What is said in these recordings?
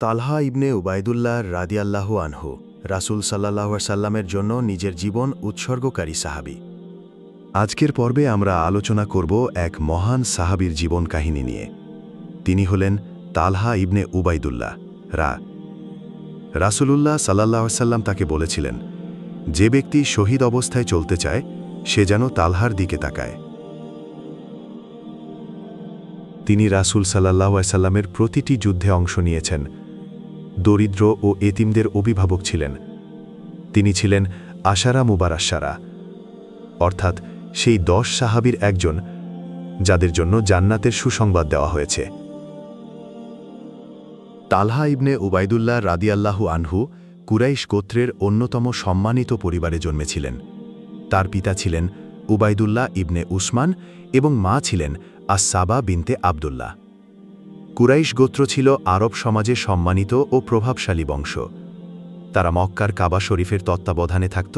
তালহা ইবনে উবায়দুল্লাহ রাদিয়াল্লাহু আনহু রাসূল সাল্লাল্লাহু আলাইহি সাল্লামের জন্য নিজের জীবন উৎসর্গকারী সাহাবী। আজকের পর্বে আমরা আলোচনা করব এক মহান সাহাবীর জীবন কাহিনী নিয়ে। তিনি হলেন তালহা ইবনে উবায়দুল্লাহ রাসূলুল্লাহ সাল্লাল্লাহু আলাইহি সাল্লাম তাকে বলেছিলেন, যে ব্যক্তি শহীদ অবস্থায় চলতে চায় সে যেন তালহার দিকে তাকায়। তিনি রাসূল সাল্লাল্লাহু আলাইহি সাল্লামের প্রতিটি যুদ্ধে অংশ নিয়েছেন। দরিদ্র ও এতিমদের অভিভাবক ছিলেন। তিনি ছিলেন আশারা মুবারাশশারা, অর্থাৎ সেই 10 সাহাবীর একজন যাদের জন্য জান্নাতের সুসংবাদ দেওয়া হয়েছে। তালহা ইবনে উবায়দুল্লাহ রাদিয়াল্লাহু আনহু কুরাইশ গোত্রের অন্যতম সম্মানিত পরিবারে জন্মেছিলেন। তার পিতা ছিলেন উবায়দুল্লাহ ইবনে উসমান এবং মা ছিলেন আস-সাবা বিনতে আবদুল্লাহ। কুরাইশ গোত্র ছিল আরব সমাজে সম্মানিত ও প্রভাবশালী বংশ। তারা মক্কার কাবা শরীফের তত্ত্বাবধানে থাকত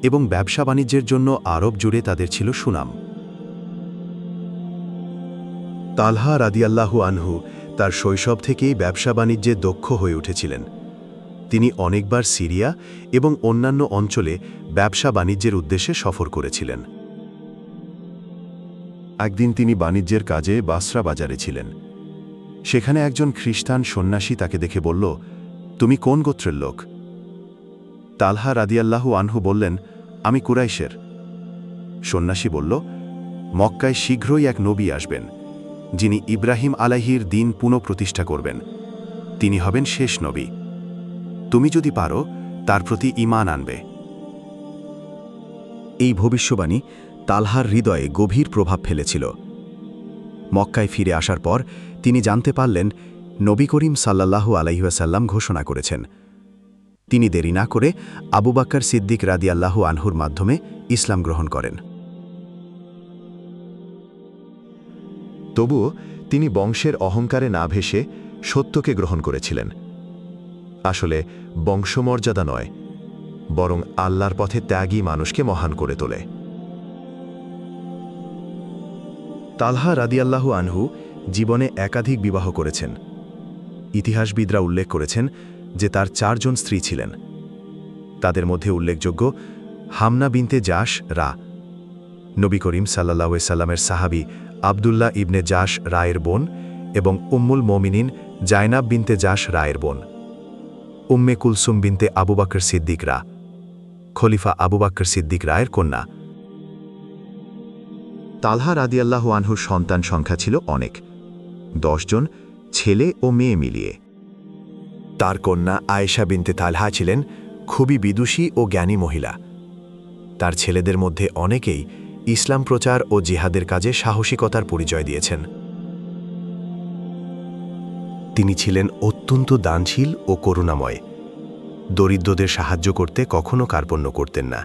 এবং ব্যবসা বাণিজ্যের জন্য আরব জুড়ে তাদের ছিল সুনাম। তালহা রাদিয়াল্লাহু আনহু তার শৈশব থেকেই ব্যবসা বাণিজ্যে দক্ষ হয়ে উঠেছিলেন। তিনি অনেকবার সিরিয়া এবং অন্যান্য অঞ্চলে ব্যবসা বাণিজ্যের উদ্দেশ্যে সফর করেছিলেন। একদিন তিনি বাণিজ্যের কাজে বাসরা বাজারে ছিলেন। সেখানে একজন খ্রিস্টান সন্ন্যাসী তাকে দেখে বলল, তুমি কোন গোত্রের লোক? তালহা রাদিয়াল্লাহু আনহু বললেন, আমি কুরাইশের। সন্ন্যাসী বলল, মক্কায় শীঘ্রই এক নবী আসবেন, যিনি ইব্রাহিম আলাইহির দ্বীন পুনঃপ্রতিষ্ঠা করবেন। তিনি হবেন শেষ নবী। তুমি যদি পারো তার প্রতি ঈমান আনবে। এই ভবিষ্যবাণী তালহার হৃদয়ে গভীর প্রভাব ফেলেছিল। মক্কায় ফিরে আসার পর তিনি জানতে পারলেন নবী করিম সাল্লাল্লাহু আলাইহি ওয়াসাল্লাম ঘোষণা করেছেন। তিনি দেরি না করে আবু বকর সিদ্দিক রাদিয়াল্লাহু আনহুর মাধ্যমে ইসলাম গ্রহণ করেন। তবুও তিনি বংশের অহংকারে না ভেসে সত্যকে গ্রহণ করেছিলেন। আসলে বংশমর্যাদা নয়, বরং আল্লাহর পথে ত্যাগী মানুষকে মহান করে তোলে। তালহা রাদিয়াল্লাহু আনহু জীবনে একাধিক বিবাহ করেছেন। ইতিহাসবিদরা উল্লেখ করেছেন যে তার 4 জন স্ত্রী ছিলেন। তাদের মধ্যে উল্লেখযোগ্য হামনা বিনতে জাশ নবী করিম সাল্লাল্লাহু আলাইহি সাল্লামের সাহাবী আবদুল্লাহ ইবনে জাশ এর বোন, এবং উম্মুল মুমিনিন জায়নাব বিনতে জাশ এর বোন, উম্মে কুলসুম বিনতে আবু বকর সিদ্দিক খলিফা আবু বকর সিদ্দিক এর কন্যা। তালহা রাদিয়াল্লাহু আনহুর সন্তান সংখ্যা ছিল অনেক, 10 জন, ছেলে ও মেয়ে মিলিয়ে। তার কন্যা আয়েশা বিনতে তালহা ছিলেন খুবই বিদুষী ও জ্ঞানী মহিলা। তার ছেলেদের মধ্যে অনেকেই ইসলাম প্রচার ও জিহাদের কাজে সাহসিকতার পরিচয় দিয়েছেন। তিনি ছিলেন অত্যন্ত দানশীল ও করুণাময়। দরিদ্রদের সাহায্য করতে কখনো কার্পণ্য করতেন না।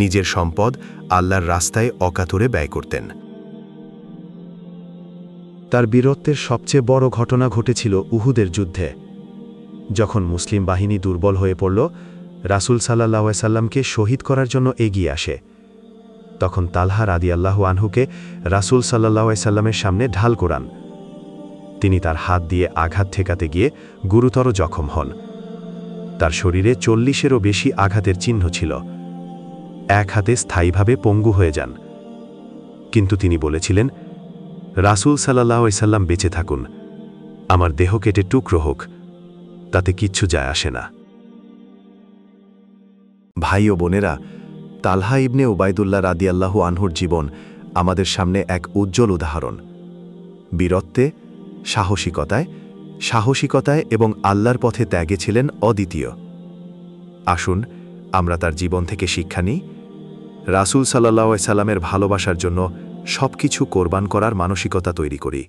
নিজের সম্পদ আল্লাহর রাস্তায় অকাতরে ব্যয় করতেন। তার বীরত্বের সবচেয়ে বড় ঘটনা ঘটেছিল উহুদের যুদ্ধে। যখন মুসলিম বাহিনী দুর্বল হয়ে পড়ল, রাসূল সাল্লাল্লাহু আলাইহি সাল্লামকে শহীদ করার জন্য এগিয়ে আসে। তখন তালহা রাদিয়াল্লাহু আনহুকে রাসূল সাল্লাল্লাহু আলাইহি সাল্লামের সামনে ঢাল করান। তিনি তার হাত দিয়ে আঘাত ঠেকাতে গিয়ে গুরুতর জখম হন। তার শরীরে 40-এরও বেশি আঘাতের চিহ্ন ছিল। এক হাতে স্থায়ীভাবে পঙ্গু হয়ে যান। কিন্তু তিনি বলেছিলেন, রাসূল সাল্লাল্লাহু আলাইহি সাল্লাম বেঁচে থাকুন, আমার দেহ কেটে টুকরো হোক, তাতে কিচ্ছু যায় আসে না। ভাই ও বোনেরা, তালহা ইবনে উবায়দুল্লাহ রাদিয়াল্লাহু আনহুর জীবন আমাদের সামনে এক উজ্জ্বল উদাহরণ। বীরত্বে, সাহসিকতায় এবং আল্লাহর পথে ত্যাগে ছিলেন অদ্বিতীয়। আসুন আমরা তার জীবন থেকে শিক্ষা নিই, রাসূল সাল্লাল্লাহু আলাইহি সাল্লামের ভালোবাসার জন্য সবকিছু কোরবান করার মানসিকতা তৈরি করি।